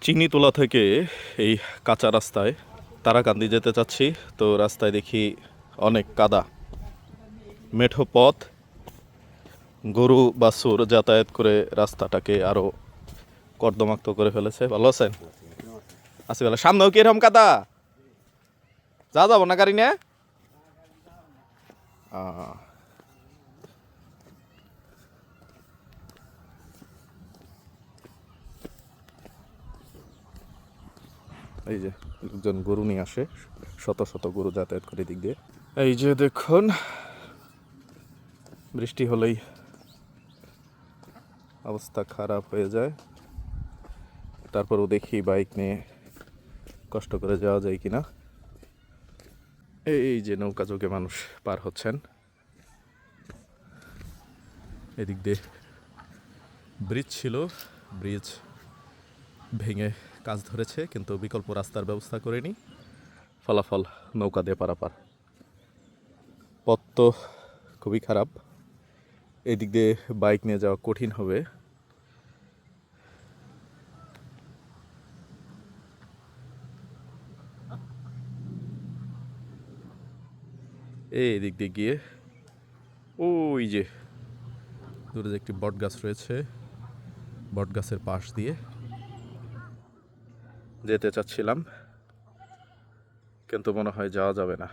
চিনিতলা থেকে এই কাঁচা রাস্তায় তারাকান্দি যেতে চাচ্ছি, তো রাস্তায় দেখি অনেক কাদা, মেঠো পথ, গরু বাছুর যাতায়াত করে রাস্তাটাকে আরো কর্দমাক্ত করে ফেলেছে। ভালো আছেন? আছি ভালো। সামনেও কি এরকম কাদা? যাবো না গাড়ি নিয়ে? এই যে লোকজন গরু নিয়ে আসে, শত শত গরু যাতায়াত করে দিক দিয়ে। এই যে দেখুন, বৃষ্টি হলেই অবস্থা খারাপ হয়ে যায়। তারপরও দেখি বাইক নিয়ে কষ্ট করে যাওয়া যায় কিনা। এই যে নৌকা যোগে মানুষ পার হচ্ছেন, এদিক দিয়ে ব্রিজ ছিল, ব্রিজ ভেঙে কাজ ধরেছে, কিন্তু বিকল্প রাস্তার ব্যবস্থা করেনি, ফলাফল নৌকা দিয়ে পারাপার। পথ তো খুবই খারাপ, এদিক দিয়ে বাইক নিয়ে যাওয়া কঠিন হবে। এই দিক দিয়ে গিয়ে ওই যে দূরে যে একটি বট গাছ রয়েছে, বট গাছের পাশ দিয়ে যেতে চাচ্ছিলাম, কিন্তু মনে হয় যাওয়া যাবে না।